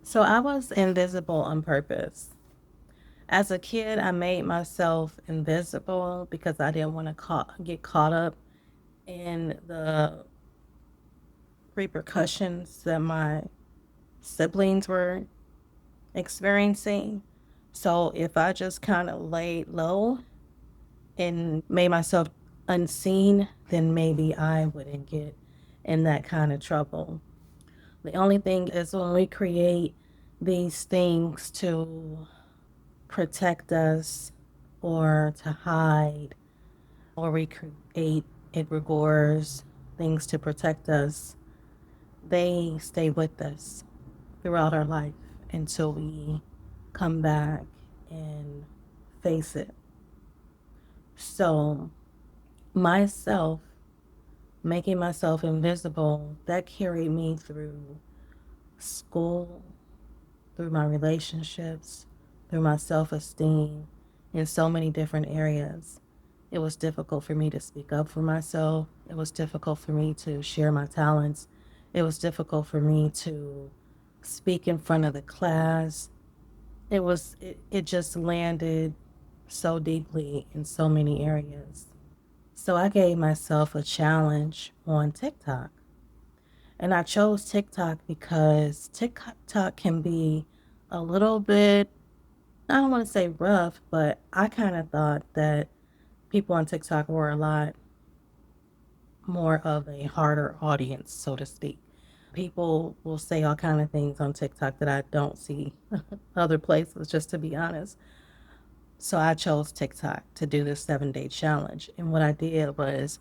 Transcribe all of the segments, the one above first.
So I was invisible on purpose. As a kid, I made myself invisible because I didn't want to get caught up in the repercussions that my siblings were experiencing. So if I just kind of laid low and made myself unseen, then maybe I wouldn't get in that kind of trouble. The only thing is when we create these things to protect us or to hide or recreate egregores, things to protect us, they stay with us throughout our life until we come back and face it. So, myself, making myself invisible, that carried me through school, through my relationships, through my self esteem, in so many different areas. It was difficult for me to speak up for myself. It was difficult for me to share my talents. It was difficult for me to speak in front of the class. It just landed so deeply in so many areas. So I gave myself a challenge on TikTok. And I chose TikTok because TikTok can be a little bit, I don't want to say rough, but I kind of thought that people on TikTok were a lot more of a harder audience, so to speak. People will say all kind of things on TikTok that I don't see other places, just to be honest. So I chose TikTok to do this 7-day challenge. And what I did was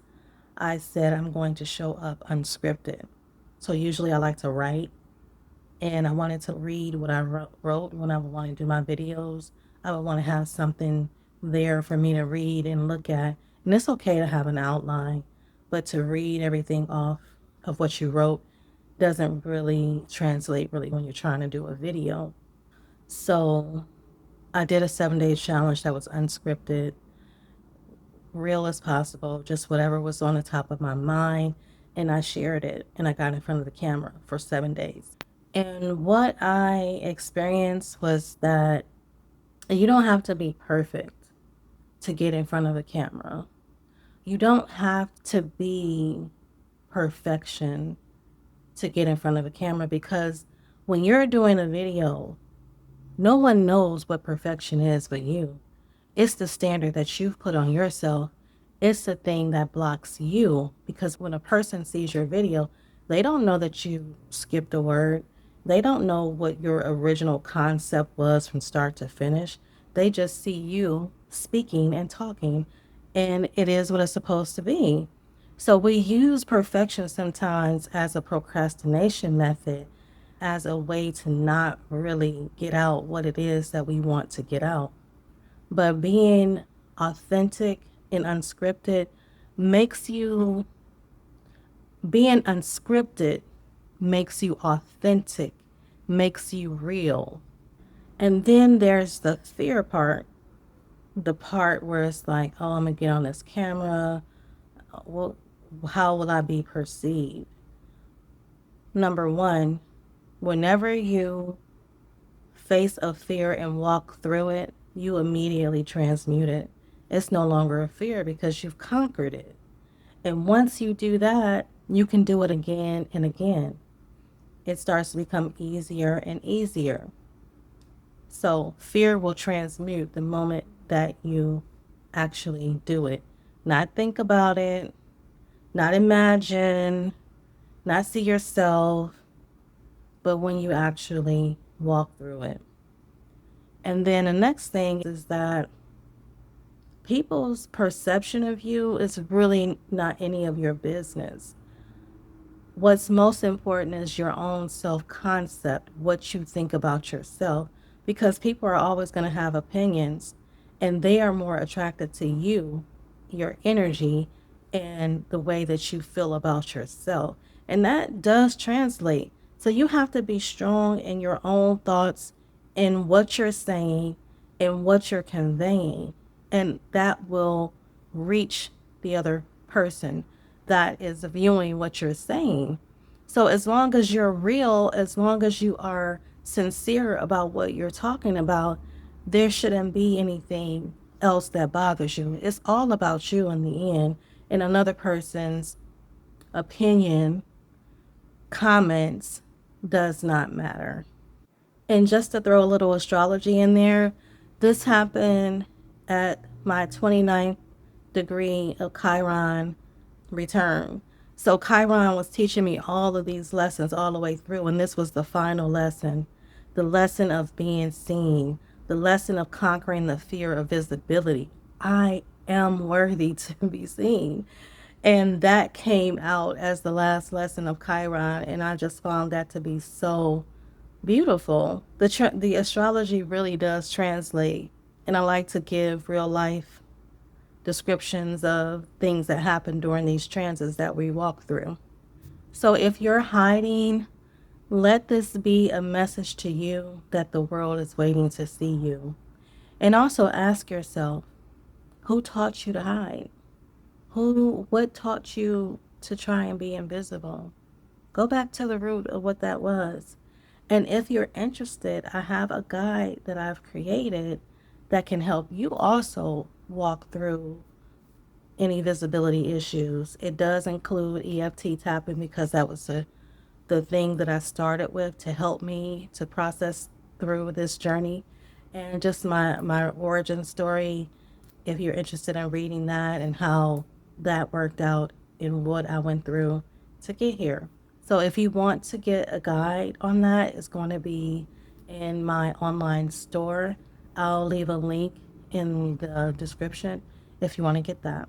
I said I'm going to show up unscripted. So usually I like to write and I wanted to read what I wrote when I would want to do my videos. I would want to have something there for me to read and look at. And it's okay to have an outline, but to read everything off of what you wrote doesn't really translate really when you're trying to do a video. So I did a 7-day challenge that was unscripted, real as possible, just whatever was on the top of my mind. And I shared it and I got in front of the camera for 7 days. And what I experienced was that you don't have to be perfect to get in front of a camera. You don't have to be perfection to get in front of a camera because when you're doing a video, no one knows what perfection is but you. It's the standard that you've put on yourself. It's the thing that blocks you because when a person sees your video, they don't know that you skipped a word. They don't know what your original concept was from start to finish. They just see you speaking and talking, and it is what it's supposed to be. So we use perfection sometimes as a procrastination method, as a way to not really get out what it is that we want to get out. But being authentic and unscripted makes you, being unscripted makes you authentic, makes you real. And then there's the fear part, the part where it's like, oh, I'm going to get on this camera. Well, how will I be perceived? Number one, whenever you face a fear and walk through it, you immediately transmute it. It's no longer a fear because you've conquered it. And once you do that, you can do it again and again. It starts to become easier and easier. So fear will transmute the moment that you actually do it. Not think about it, not imagine, not see yourself, but when you actually walk through it. And then the next thing is that people's perception of you is really not any of your business. What's most important is your own self concept, what you think about yourself, because people are always going to have opinions and they are more attracted to you, your energy, and the way that you feel about yourself. And that does translate. So you have to be strong in your own thoughts and what you're saying and what you're conveying. And that will reach the other person that is viewing what you're saying. So as long as you're real, as long as you are sincere about what you're talking about, there shouldn't be anything else that bothers you. It's all about you in the end, and another person's opinion, comments does not matter. And just to throw a little astrology in there, this happened at my 29th degree of Chiron return. So Chiron was teaching me all of these lessons all the way through, and this was the final lesson, the lesson of being seen, the lesson of conquering the fear of visibility. I am worthy to be seen. And that came out as the last lesson of Chiron, and I just found that to be so beautiful. The astrology really does translate, and I like to give real life descriptions of things that happen during these transits that we walk through. So if you're hiding, let this be a message to you that the world is waiting to see you. And also ask yourself, who taught you to hide? What taught you to try and be invisible? Go back to the root of what that was. And if you're interested, I have a guide that I've created that can help you also walk through any visibility issues. It does include EFT tapping because that was the thing that I started with to help me to process through this journey. And just my origin story, if you're interested in reading that and how that worked out and what I went through to get here. So if you want to get a guide on that, it's going to be in my online store. I'll leave a link in the description if you want to get that.